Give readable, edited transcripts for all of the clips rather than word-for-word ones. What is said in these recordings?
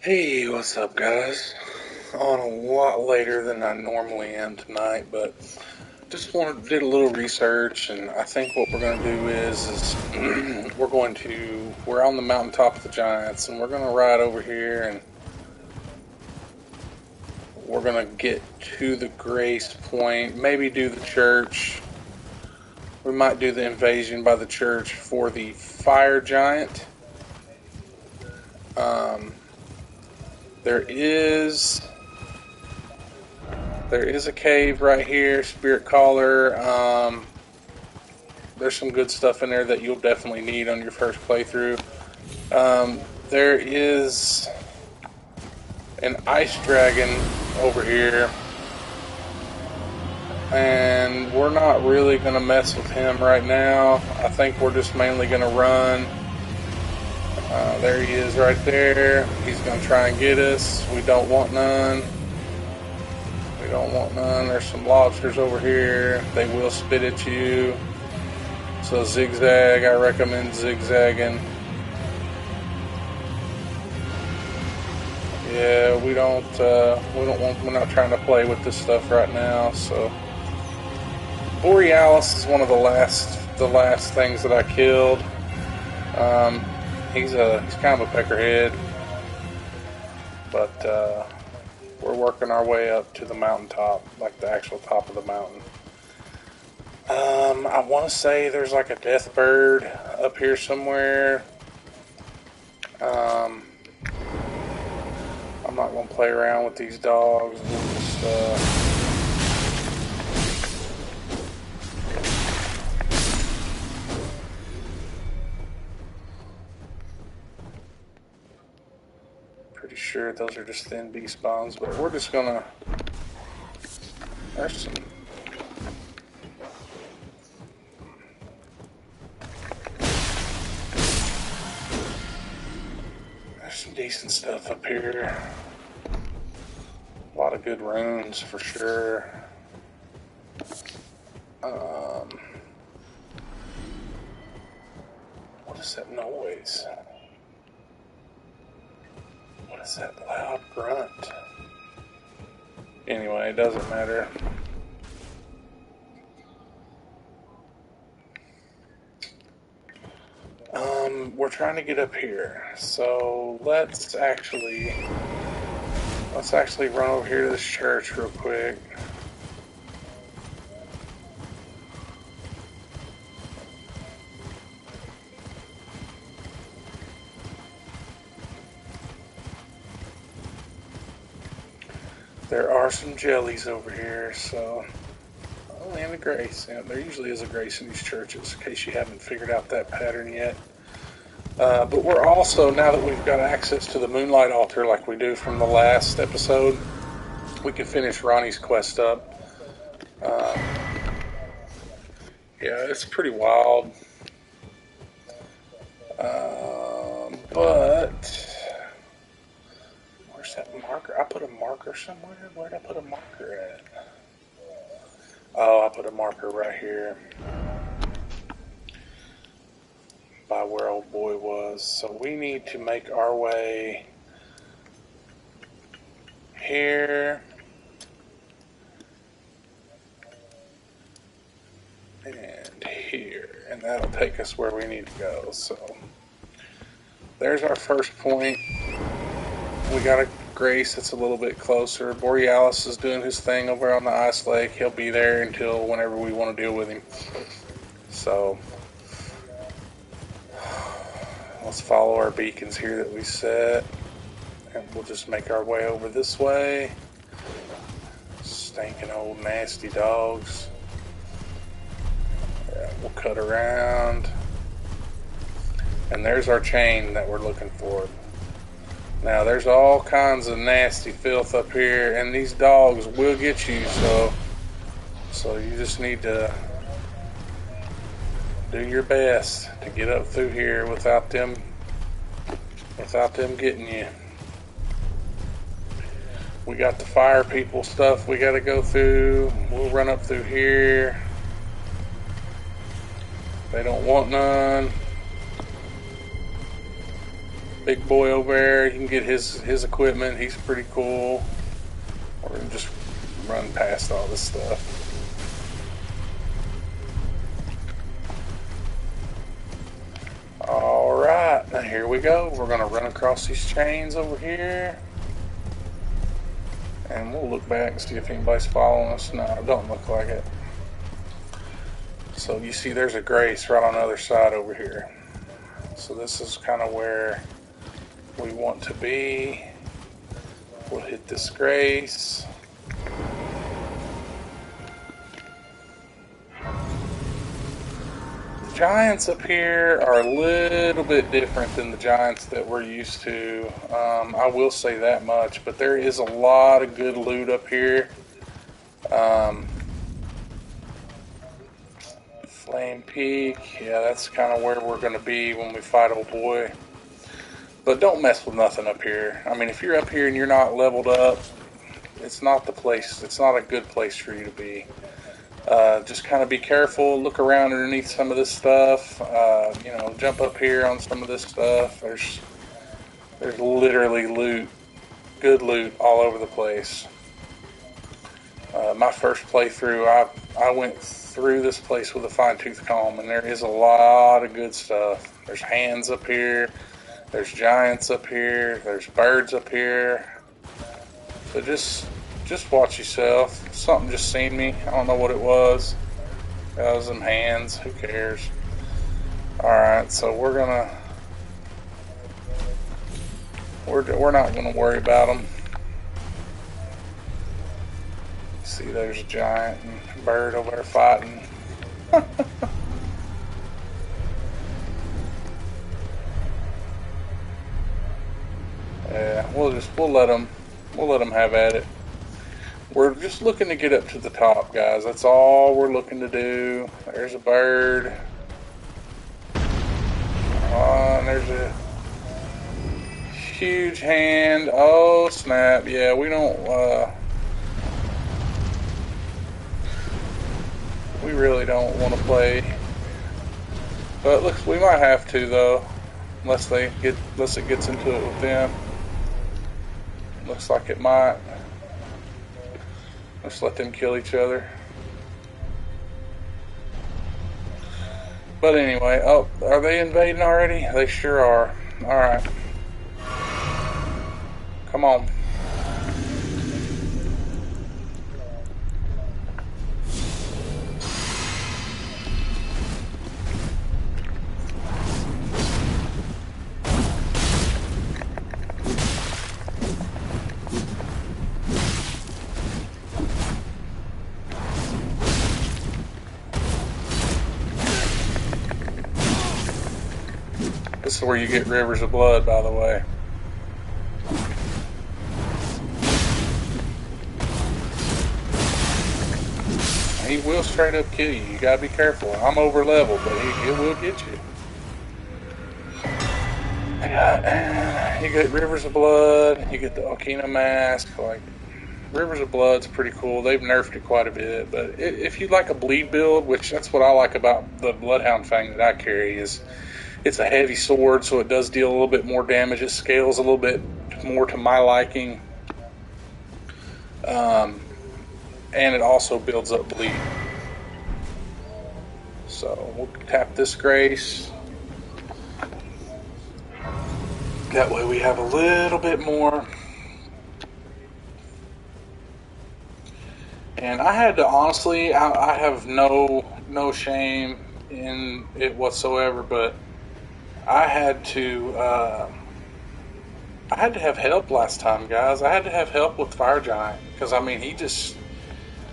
Hey, what's up, guys? On a lot later than I normally am tonight, but just did a little research, and I think what we're going to do is we're on the mountaintop of the Giants, and we're going to ride over here, and we're going to get to the Grace Point, maybe do the church. We might do the invasion by the church for the fire giant. Um, there is a cave right here, Spirit Caller. There's some good stuff in there that you'll definitely need on your first playthrough. There is an ice dragon over here, and we're not really going to mess with him right now. I think we're just mainly going to run. There he is right there. He's going to try and get us. We don't want none. We don't want none. There's some lobsters over here. They will spit at you. So zigzag, I recommend zigzagging. Yeah, we're not trying to play with this stuff right now. So Borealis is one of the last things that I killed. He's kind of a peckerhead, but we're working our way up to the mountaintop, like the actual top of the mountain. I want to say there's like a death bird up here somewhere. I'm not going to play around with these dogs. We'll just, pretty sure those are just thin bee spawns, but we're just going to... There's some... decent stuff up here. A lot of good runes for sure. What is that noise? What is that loud grunt? Anyway, it doesn't matter. We're trying to get up here, so let's actually run over here to this church real quick. There are some jellies over here, so... Oh, and a grace. Yeah, there usually is a grace in these churches, in case you haven't figured out that pattern yet. But we're also, now that we've got access to the Moonlight Altar like we do from the last episode, we can finish Ronnie's quest up. Yeah, it's pretty wild. But... Where's that marker? I put a marker somewhere? Where'd I put a marker at? Oh, I put a marker right here. By where old boy was. So we need to make our way here and here, and that'll take us where we need to go. So there's our first point. We got a Grace that's a little bit closer. Borealis is doing his thing over on the ice lake. He'll be there until whenever we want to deal with him. So let's follow our beacons here that we set, and we'll just make our way over this way. Stinking old nasty dogs. Yeah, we'll cut around, and there's our chain that we're looking for. Now there's all kinds of nasty filth up here, and these dogs will get you, so you just need to do your best to get up through here without them getting you. We got the fire people stuff we got to go through. We'll run up through here. They don't want none. Big boy over there, you can get his equipment. He's pretty cool. We're gonna just run past all this stuff. Alright, now here we go. We're gonna run across these chains over here. And we'll look back and see if anybody's following us. No, it don't look like it. So you see there's a grace right on the other side over here. So this is kind of where we want to be. We'll hit this grace. The giants up here are a little bit different than the giants that we're used to. I will say that much, but there is a lot of good loot up here. Flame Peak, yeah, that's kind of where we're going to be when we fight old boy. But don't mess with nothing up here. I mean, if you're up here and you're not leveled up, it's not the place. It's not a good place for you to be. Just kind of be careful. Look around underneath some of this stuff. You know, jump up here on some of this stuff. There's literally loot, good loot all over the place. My first playthrough, I went through this place with a fine-tooth comb, and there is a lot of good stuff. There's hands up here. There's giants up here. There's birds up here. So just watch yourself. Something just seen me. I don't know what it was. That was them hands. Who cares? Alright, so we're not gonna worry about them. See, there's a giant and a bird over there fighting. Yeah, we'll let them have at it. We're just looking to get up to the top, guys. That's all we're looking to do. There's a bird. And there's a huge hand. Oh, snap. Yeah, we don't, we really don't want to play. But looks, we might have to, though. Unless it gets into it with them. Looks like it might. Let's let them kill each other. But anyway, oh, are they invading already? They sure are. Alright. Come on. This is where you get rivers of blood, by the way. He will straight up kill you. You gotta be careful. I'm over level, but he will get you. You get rivers of blood. You get the Okina mask. Like, rivers of blood's pretty cool. They've nerfed it quite a bit, but if you like a bleed build, which that's what I like about the Bloodhound Fang that I carry, is it's a heavy sword, so it does deal a little bit more damage. It scales a little bit more to my liking. And it also builds up bleed. So we'll tap this grace. That way we have a little bit more. And I had to, honestly, I have no shame in it whatsoever, but I had to have help last time, guys. I had to have help with Fire Giant, because I mean,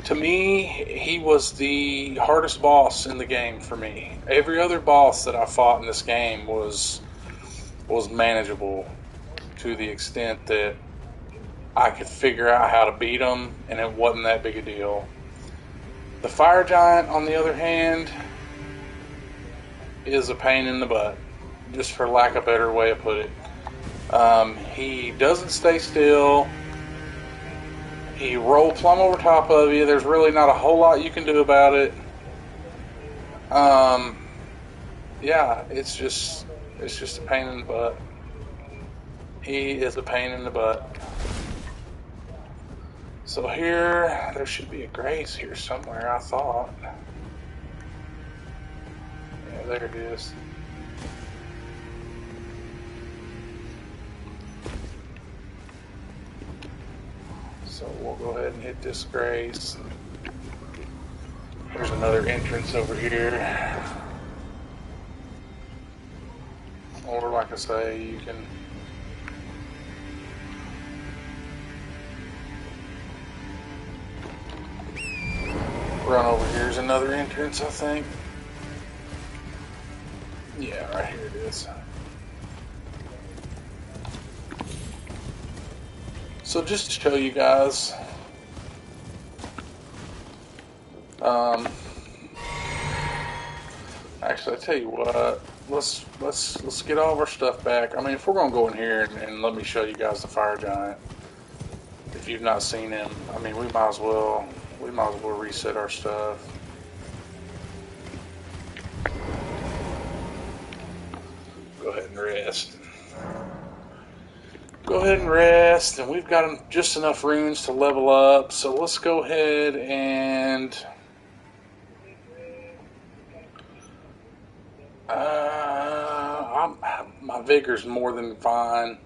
to me, he was the hardest boss in the game for me. Every other boss that I fought in this game was manageable to the extent that I could figure out how to beat him, and it wasn't that big a deal. The Fire Giant, on the other hand, is a pain in the butt, just for lack of a better way to put it. He doesn't stay still. He roll plumb over top of you. There's really not a whole lot you can do about it. Yeah, it's just a pain in the butt. He is a pain in the butt. So here, there should be a grace here somewhere, I thought. Yeah, there it is. So we'll go ahead and hit this grace. There's another entrance over here. Or like I say, you can run over here. Here's another entrance, I think. Yeah, right here it is. So just to show you guys, actually, I tell you what, let's get all of our stuff back. I mean, if we're gonna go in here and let me show you guys the fire giant, if you've not seen him, I mean, we might as well reset our stuff. Go ahead and rest. Go ahead and rest, and we've got just enough runes to level up. So let's go ahead and my vigor's more than fine.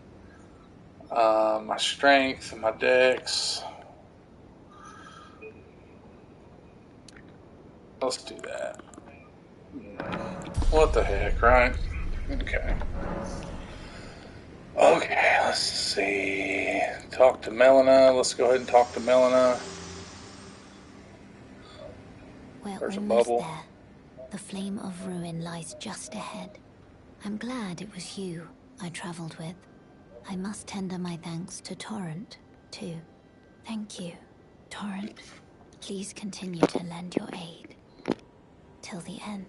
My strength, my dex. Let's do that. What the heck, right? Okay. Okay, let's see. Talk to Melina. Let's go ahead and talk to Melina. We're There's a almost bubble. there. The flame of ruin lies just ahead. I'm glad it was you I traveled with. I must tender my thanks to Torrent, too. Thank you, Torrent. Please continue to lend your aid. Till the end.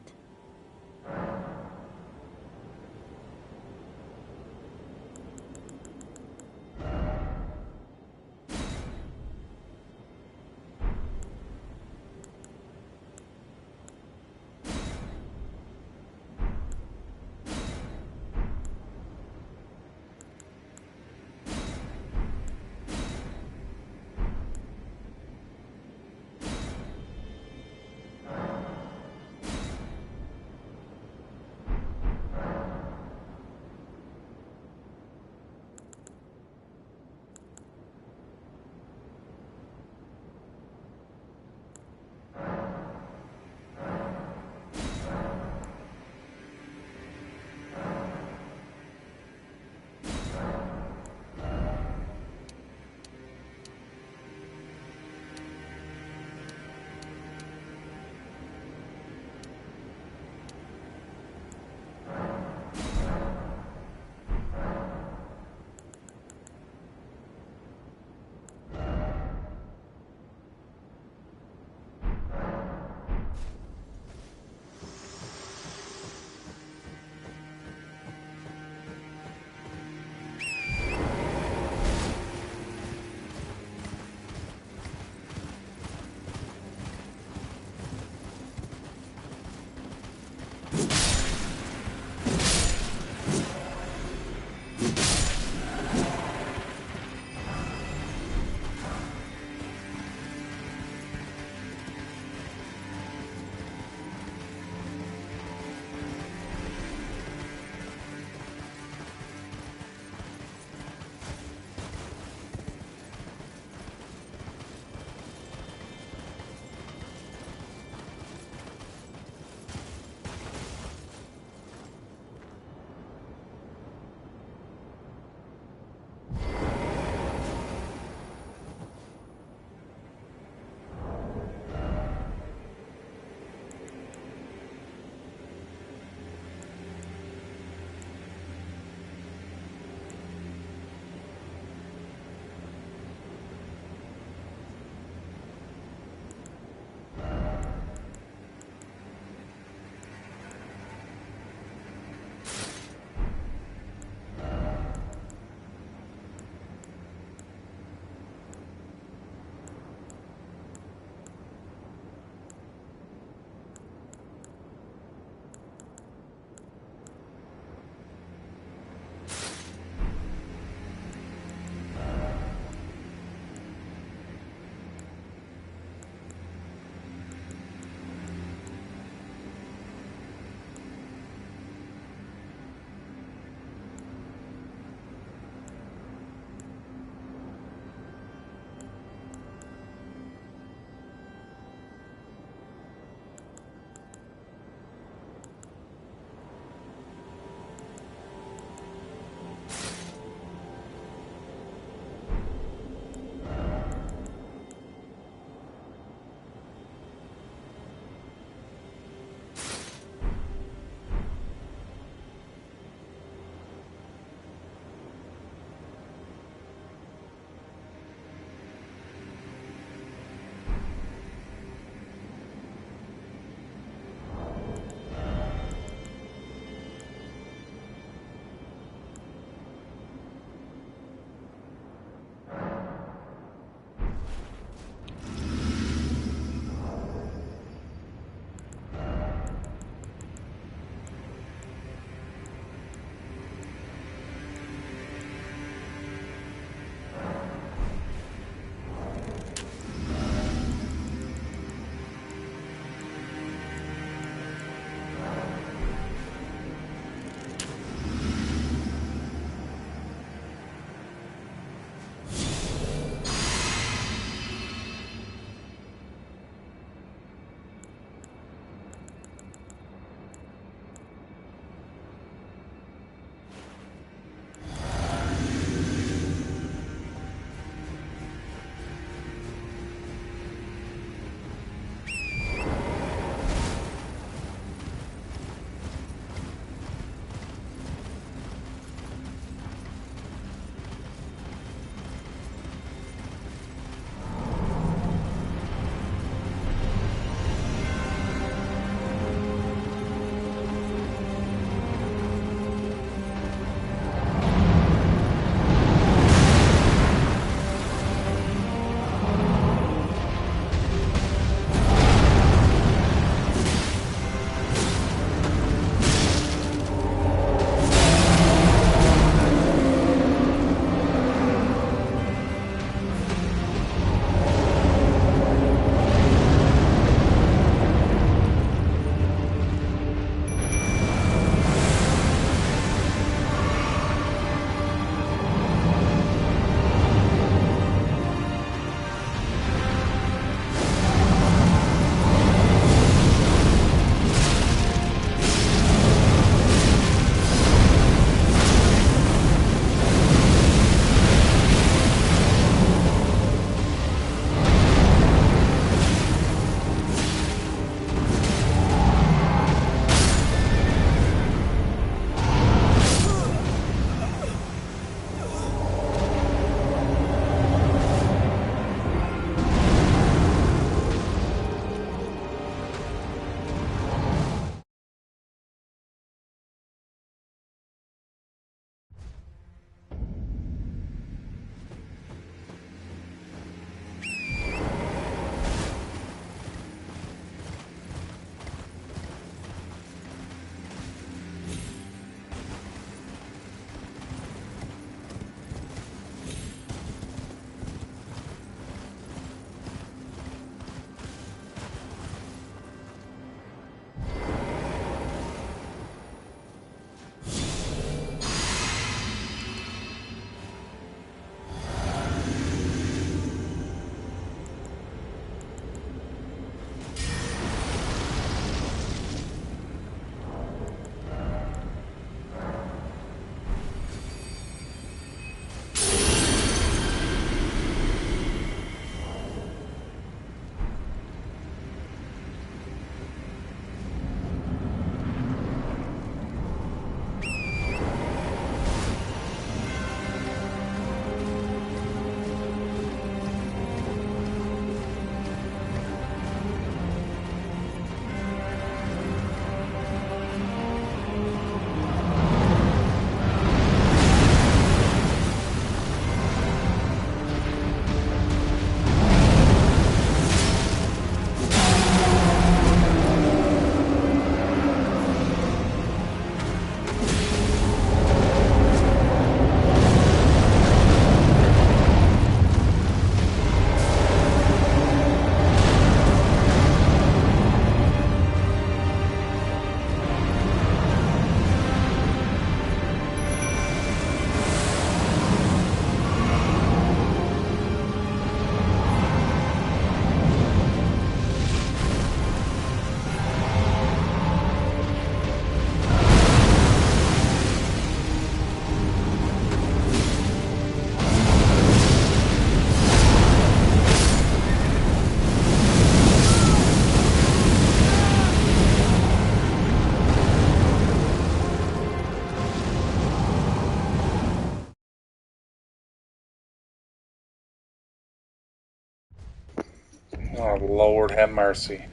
Oh, Lord have mercy.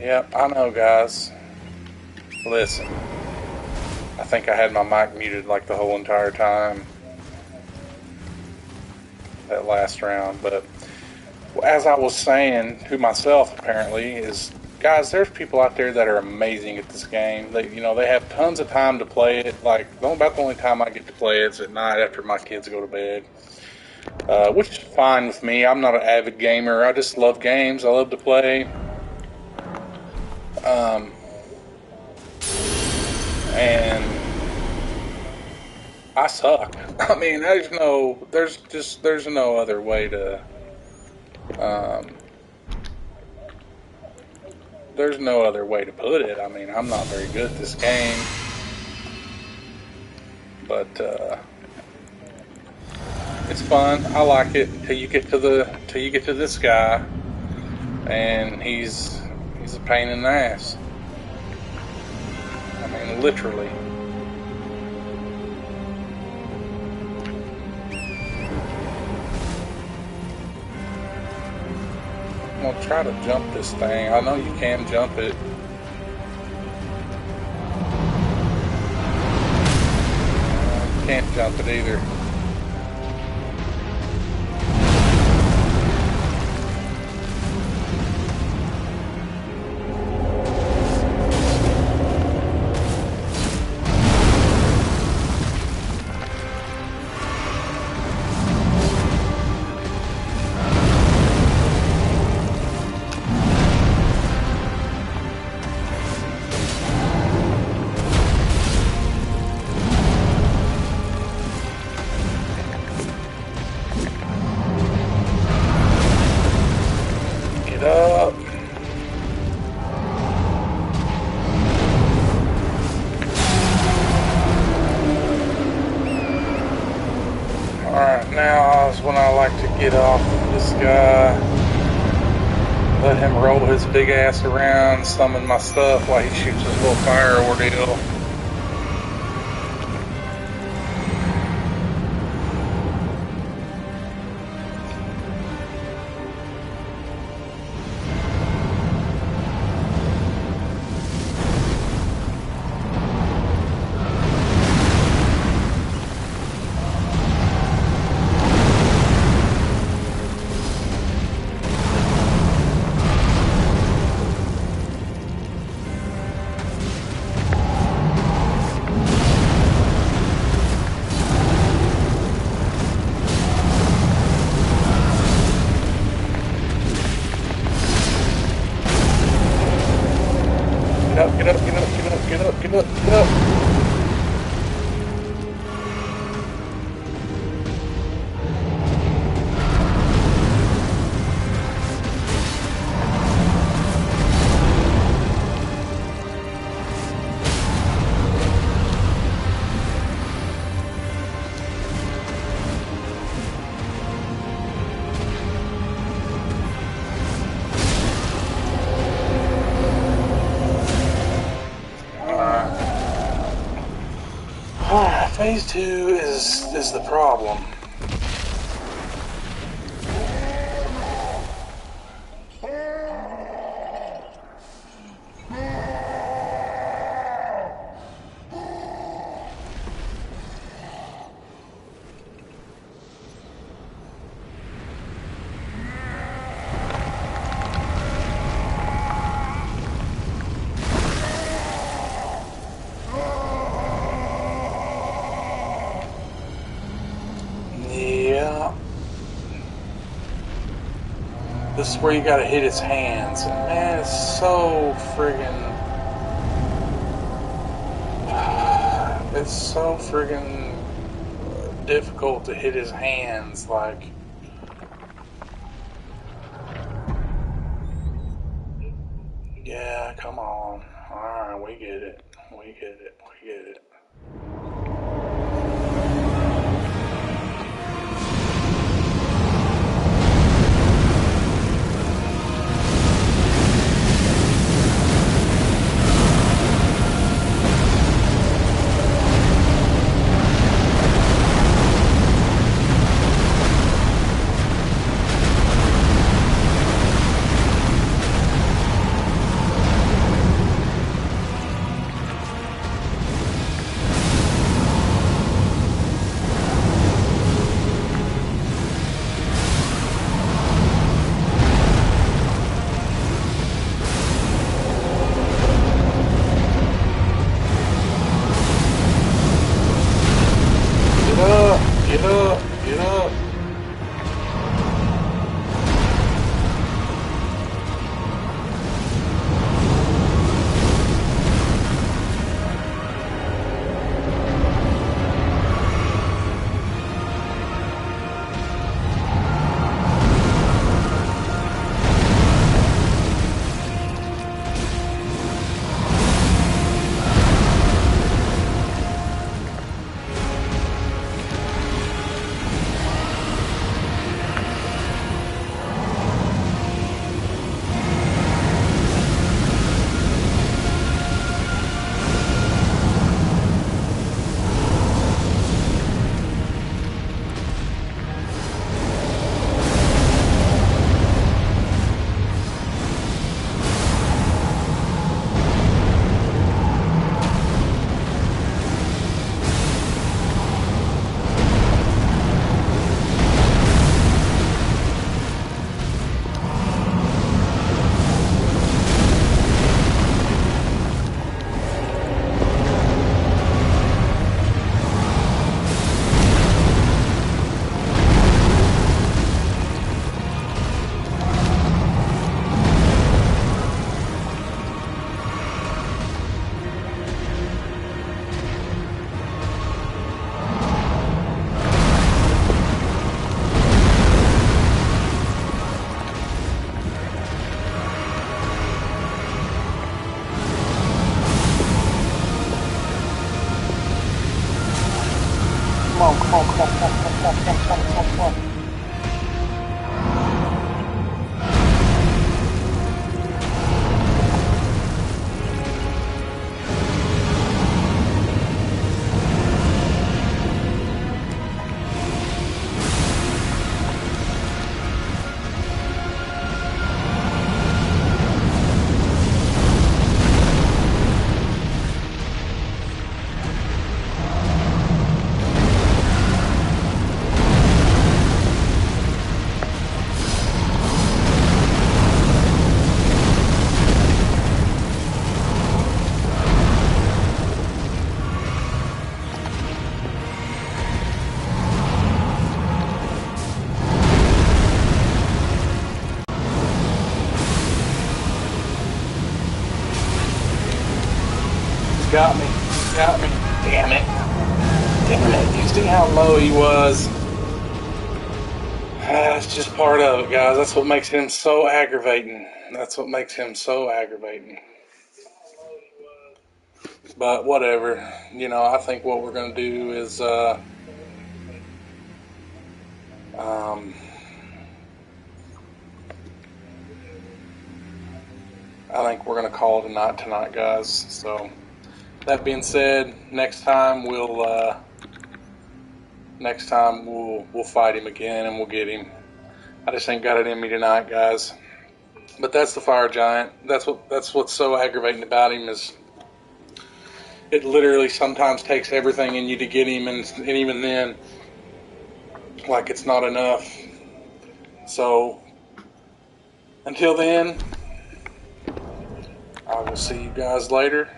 Yep, I know, guys. Listen, I think I had my mic muted like the whole entire time that last round, but as I was saying to myself, apparently, is guys, there's people out there that are amazing at this game. They have tons of time to play it. Like, about the only time I get to play it's at night after my kids go to bed, which is fine with me. I'm not an avid gamer. I just love games. I love to play. And I suck. I mean, there's no other way to. Um, there's no other way to put it. I mean, I'm not very good at this game, but it's fun. I like it until you get to this guy, and he's a pain in the ass. I mean, literally. I'm gonna try to jump this thing. I know you can jump it. Can't jump it either. Up. Alright, now is when I like to get off this guy, let him roll his big ass around, summon my stuff while he shoots his little fire ordeal. Get up. Phase 2 is the problem. This is where you gotta hit his hands. And man, it's so friggin'... It's so friggin' difficult to hit his hands, like... Yeah, come on. Alright, we get it. We get it. Got me. Got me. Damn it. Damn it. You see how low he was? That's just part of it, guys. That's what makes him so aggravating. That's what makes him so aggravating. But whatever. You know, I think what we're going to do is... I think we're going to call it a night tonight, guys. So, that being said, next time we'll fight him again and we'll get him. I just ain't got it in me tonight, guys. But that's the fire giant. That's what's so aggravating about him is it literally sometimes takes everything in you to get him, and even then, like it's not enough. So, until then, I will see you guys later.